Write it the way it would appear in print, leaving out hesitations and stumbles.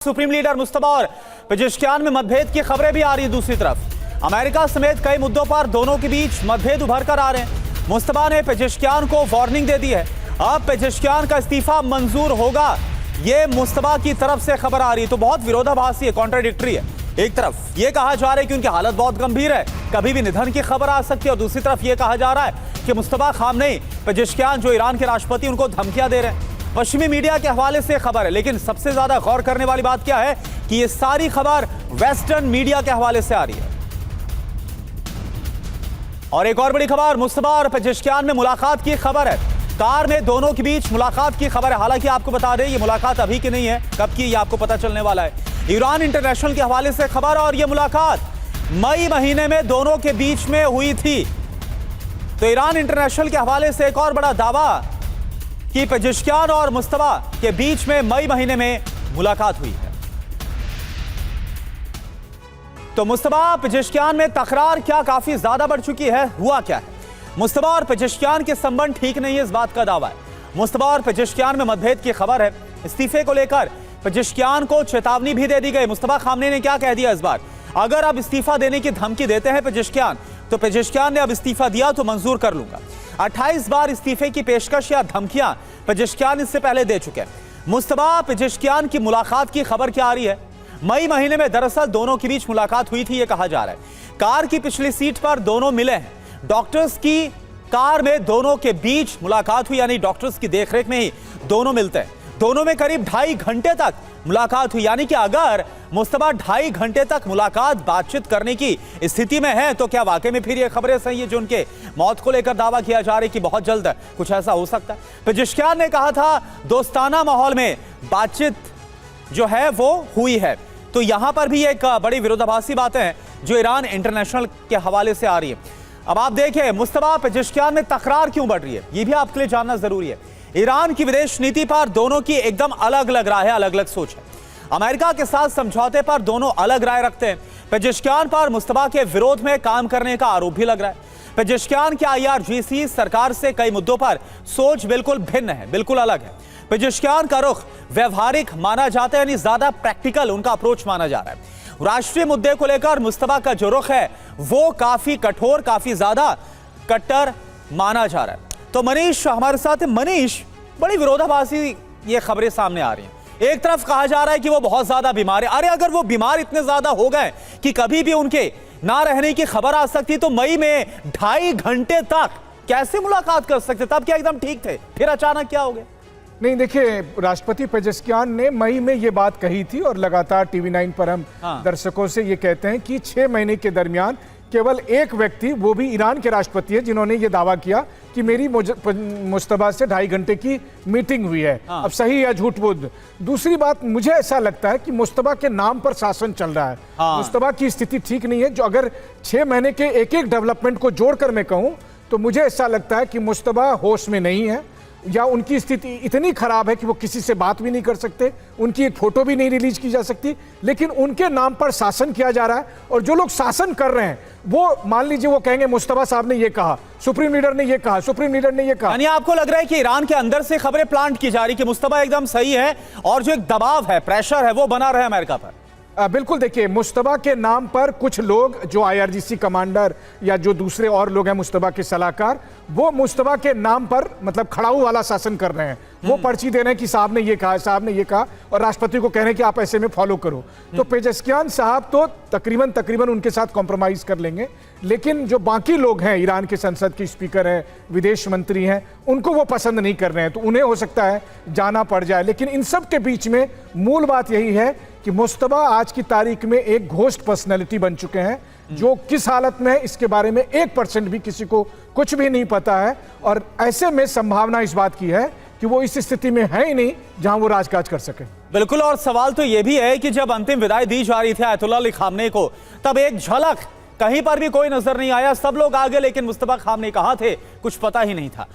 Supreme leader Mustafa और Pezeshkian में मतभेद की खबरें भी आ रही है। दूसरी तरफ अमेरिका समेत कई मुद्दों पर दोनों के बीच मतभेद उभर कर आ रहे हैं। मुस्तफा ने पेजेश्कियान को वार्निंग दे दी है। अब पेजेश्कियान का इस्तीफा मंजूर होगा, ये मुस्तफा की तरफ से खबर आ रही है। तो बहुत विरोधाभासी है, कॉन्ट्राडिक्टरी है। एक तरफ ये कहा जा रहा है कि उनकी हालत बहुत गंभीर है, कभी भी निधन की खबर आ सकती है, और दूसरी तरफ ये कहा जा रहा है कि मुस्तफा खामनेई पेजेश्कियान जो ईरान के राष्ट्रपति उनको धमकियां दे रहे हैं। पश्चिमी मीडिया के हवाले से खबर है, लेकिन सबसे ज्यादा गौर करने वाली बात क्या है कि ये सारी खबर वेस्टर्न मीडिया के हवाले से आ रही है। और एक और बड़ी खबर, मुस्तफा और पेजेश्कियान में मुलाकात की खबर है। कार में दोनों के बीच मुलाकात की खबर है। हालांकि आपको बता दें, ये मुलाकात अभी की नहीं है, कब की ये आपको पता चलने वाला है। ईरान इंटरनेशनल के हवाले से खबर, और ये मुलाकात मई महीने में दोनों के बीच में हुई थी। तो ईरान इंटरनेशनल के हवाले से एक और बड़ा दावा कि पेजेश्कियान और मुस्तफा के बीच में मई महीने में मुलाकात हुई है। तो मुस्तफा पेजेश्कियान में तकरार क्या काफी ज्यादा बढ़ चुकी है? हुआ क्या है? मुस्तफा और पेजेश्कियान के संबंध ठीक नहीं है, इस बात का दावा है। मुस्तफा और पेजेश्कियान में मतभेद की खबर है। इस्तीफे को लेकर पेजेश्कियान को चेतावनी भी दे दी गई। मुस्तफा खामनेई ने क्या कह दिया इस बार? अगर अब इस्तीफा देने की धमकी देते हैं पेजेश्कियान, तो पेजेश्कियान ने अब इस्तीफा दिया तो मंजूर कर लूंगा। 28 बार इस्तीफे की पेशकश या धमकियां पेजेश्कियान इससे पहले दे चुके हैं। मुस्तफा पेजेश्कियान की मुलाकात की खबर क्या आ रही है? मई महीने में दरअसल दोनों के बीच मुलाकात हुई थी, यह कहा जा रहा है। कार की पिछली सीट पर दोनों मिले हैं। डॉक्टर्स की कार में दोनों के बीच मुलाकात हुई, यानी डॉक्टर्स की देखरेख में ही दोनों मिलते हैं। दोनों में करीब 2.5 घंटे तक मुलाकात हुई, यानी कि अगर मुस्तफा 2.5 घंटे तक मुलाकात बातचीत करने की स्थिति में है, तो क्या वाकई में फिर ये खबरें सही है जो उनके मौत को लेकर दावा किया जा रहा है कि बहुत जल्द कुछ ऐसा हो सकता है? पेजेश्कियान ने कहा था दोस्ताना माहौल में बातचीत जो है वो हुई है। तो यहां पर भी एक बड़ी विरोधाभासी बातें हैं जो ईरान इंटरनेशनल के हवाले से आ रही है। अब आप देखें, मुस्तफा पेजेश्कियान में तकरार क्यों बढ़ रही है, ये भी आपके लिए जानना जरूरी है। ईरान की विदेश नीति पर दोनों की एकदम अलग अलग राय है, अलग अलग सोच है। अमेरिका के साथ समझौते पर दोनों अलग राय रखते हैं। पेजेश्कियान पर मुस्तफा के विरोध में काम करने का आरोप भी लग रहा है। पेजेश्कियान के IRGC सरकार से कई मुद्दों पर सोच बिल्कुल भिन्न है, बिल्कुल अलग है। पेजेश्कियान का रुख व्यवहारिक माना जाता है, यानी ज्यादा प्रैक्टिकल उनका अप्रोच माना जा रहा है। राष्ट्रीय मुद्दे को लेकर मुस्तफा का जो रुख है वो काफी कठोर, काफी ज्यादा कट्टर माना जा रहा है। तो मनीष हमारे साथ है। मनीष, बड़ी विरोधाभासी ये खबरें सामने आ रही हैं। एक तरफ कहा जा रहा है कि वो बहुत ज्यादा बीमार है। अरे अगर वो बीमार इतने ज्यादा हो गए कि कभी भी उनके ना रहने की खबर आ सकती, तो मई में 2.5 घंटे तक कैसे मुलाकात कर सकते? तब क्या एकदम ठीक थे, फिर अचानक क्या हो गया? नहीं, देखिए, राष्ट्रपति पेजेश्कियान ने मई में ये बात कही थी, और लगातार TV9 पर हम दर्शकों से ये कहते हैं कि 6 महीने के दरमियान केवल एक व्यक्ति, वो भी ईरान के राष्ट्रपति है, जिन्होंने ये दावा किया कि मेरी मुस्तफा से 2.5 घंटे की मीटिंग हुई है। अब सही या झूठ वो। दूसरी बात, मुझे ऐसा लगता है कि मुस्तफा के नाम पर शासन चल रहा है। मुस्तफा की स्थिति ठीक नहीं है। जो अगर 6 महीने के एक एक डेवलपमेंट को जोड़कर मैं कहूं, तो मुझे ऐसा लगता है कि मुस्तफा होश में नहीं है, या उनकी स्थिति इतनी खराब है कि वो किसी से बात भी नहीं कर सकते, उनकी एक फोटो भी नहीं रिलीज की जा सकती। लेकिन उनके नाम पर शासन किया जा रहा है, और जो लोग शासन कर रहे हैं वो, मान लीजिए, वो कहेंगे मुस्तफा साहब ने ये कहा, सुप्रीम लीडर ने ये कहा, सुप्रीम लीडर ने ये कहा। यानी आपको लग रहा है कि ईरान के अंदर से खबरें प्लांट की जा रही कि मुस्तफा एकदम सही है, और जो एक दबाव है, प्रेशर है, वो बना रहे अमेरिका पर? बिल्कुल। देखिए, मुस्तफा के नाम पर कुछ लोग, जो IRGC कमांडर या जो दूसरे और लोग हैं मुस्तफा के सलाहकार, वो मुस्तफा के नाम पर मतलब खड़ाऊ वाला शासन कर रहे हैं। वो पर्ची दे रहे हैं कि साहब ने ये कहा, साहब ने ये कहा, और राष्ट्रपति को कह रहे हैं कि आप ऐसे में फॉलो करो। तो पेजेश्कियान साहब तो तकरीबन उनके साथ कॉम्प्रोमाइज कर लेंगे, लेकिन जो बाकी लोग हैं, ईरान के संसद के स्पीकर हैं, विदेश मंत्री हैं, उनको वो पसंद नहीं कर रहे हैं। तो उन्हें हो सकता है जाना पड़ जाए। लेकिन इन सब के बीच में मूल बात यही है कि मुस्तफा आज की तारीख में एक घोस्ट पर्सनैलिटी बन चुके हैं, जो किस हालत में है इसके बारे में 1% भी किसी को कुछ भी नहीं पता है। और ऐसे में संभावना इस बात की है कि वो इस स्थिति में है ही नहीं जहां वो राजकाज कर सके। बिल्कुल। और सवाल तो यह भी है कि जब अंतिम विदाई दी जा रही थी आयतुल्लाह अली खामनेई को, तब एक झलक कहीं पर भी कोई नजर नहीं आया। सब लोग आगे, लेकिन मुस्तफा खामनेई कहां थे कुछ पता ही नहीं था।